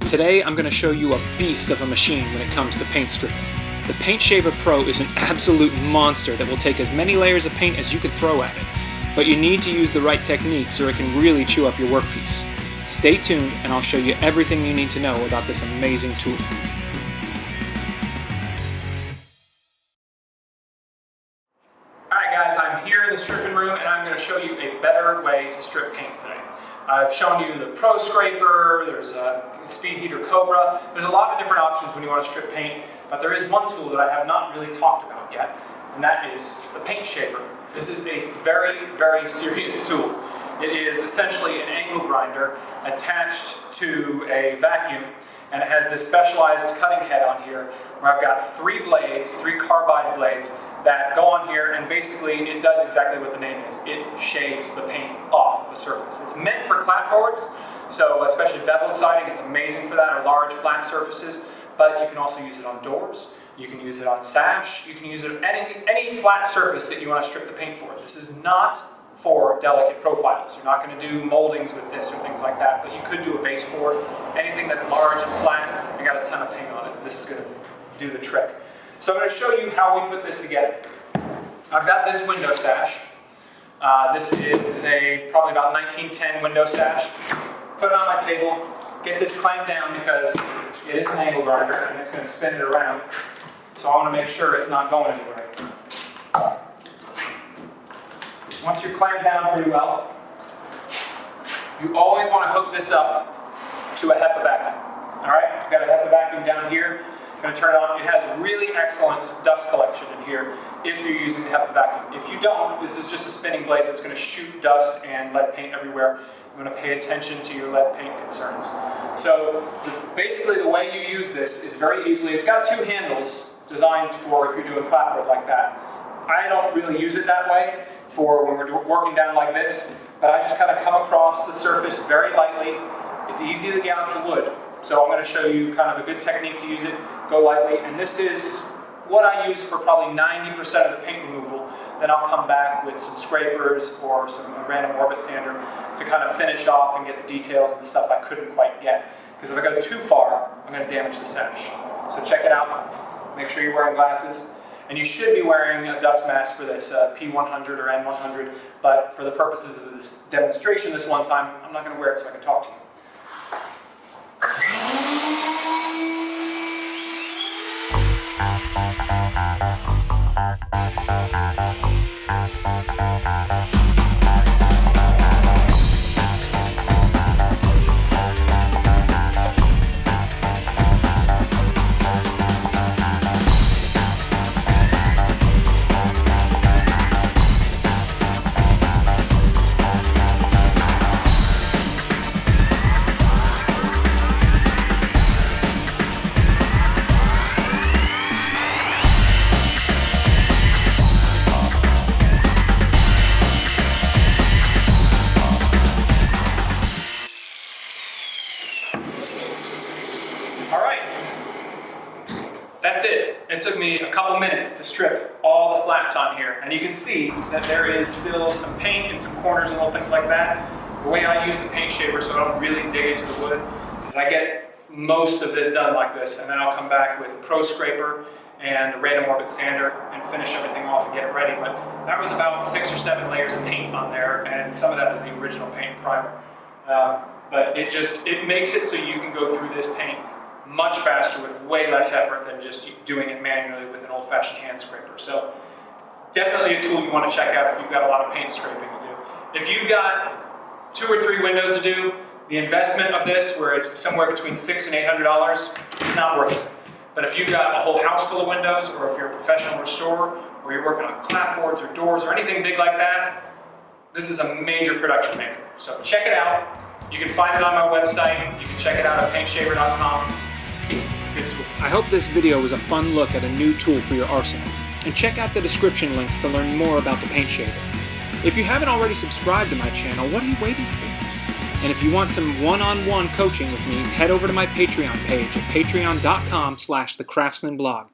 Today I'm going to show you a beast of a machine when it comes to paint stripping. The Paint Shaver Pro is an absolute monster that will take as many layers of paint as you can throw at it, but you need to use the right techniques or it can really chew up your workpiece. Stay tuned and I'll show you everything you need to know about this amazing tool. Alright guys, I'm here in the stripping room and I'm going to show you a better way to strip paint today. I've shown you the Pro Scraper, there's a Speed Heater Cobra. There's a lot of different options when you want to strip paint, but there is one tool that I have not really talked about yet, and that is the Paint Shaver. This is a very, very serious tool. It is essentially an angle grinder attached to a vacuum, and it has this specialized cutting head on here where I've got three carbide blades that go on here, and basically it does exactly what the name is. It shaves the paint off of the surface. It's meant for clapboards, so especially beveled siding, it's amazing for that, or large flat surfaces, but you can also use it on doors, you can use it on sash, you can use it on any flat surface that you want to strip the paint for. This is not for delicate profiles. You're not going to do moldings with this or things like that, but you could do a baseboard. Anything that's large and flat, you got a ton of paint on it. This is going to do the trick. So I'm going to show you how we put this together. I've got this window sash. This is a probably about 1910 window sash. Put it on my table, get this clamped down because it is an angle grinder and it's going to spin it around. So I want to make sure it's not going anywhere. Once you're clamped down pretty well, you always want to hook this up to a HEPA vacuum. Alright, I've got a HEPA vacuum down here. I'm going to turn it on. It has really excellent dust collection in here if you're using the HEPA vacuum. If you don't, this is just a spinning blade that's going to shoot dust and lead paint everywhere. You want to pay attention to your lead paint concerns. So basically the way you use this is very easily, it's got two handles designed for if you're doing clapboard like that. I don't really use it that way for when we're working down like this, but I just kind of come across the surface very lightly. It's easy to gouge the wood, so I'm going to show you kind of a good technique to use it. Go lightly, and this is what I use for probably 90% of the paint removal. Then I'll come back with some scrapers or some random orbit sander to kind of finish off and get the details and the stuff I couldn't quite get. Because if I go too far, I'm going to damage the sash. So check it out. Make sure you're wearing glasses. And you should be wearing a dust mask for this, P100 or N100, but for the purposes of this demonstration this one time, I'm not going to wear it so I can talk to you. Alright, that's it. It took me a couple minutes to strip all the flats on here, and you can see that there is still some paint in some corners and little things like that. The way I use the paint shaver so I don't really dig into the wood is I get most of this done like this, and then I'll come back with a Pro Scraper and a random orbit sander and finish everything off and get it ready. But that was about 6 or 7 layers of paint on there, and some of that was the original paint primer. But it makes it so you can go through this paint much faster with way less effort than just doing it manually with an old-fashioned hand scraper. So definitely a tool you want to check out if you've got a lot of paint scraping to do. If you've got 2 or 3 windows to do, the investment of this, where it's somewhere between $600 and $800, is not worth it. But if you've got a whole house full of windows, or if you're a professional restorer, or you're working on clapboards or doors or anything big like that, this is a major production maker. So check it out. You can find it on my website. You can check it out at paintshaver.com. I hope this video was a fun look at a new tool for your arsenal, and check out the description links to learn more about the Paint Shaver. If you haven't already subscribed to my channel, what are you waiting for? And if you want some one-on-one coaching with me, head over to my Patreon page at patreon.com/thecraftsmanblog.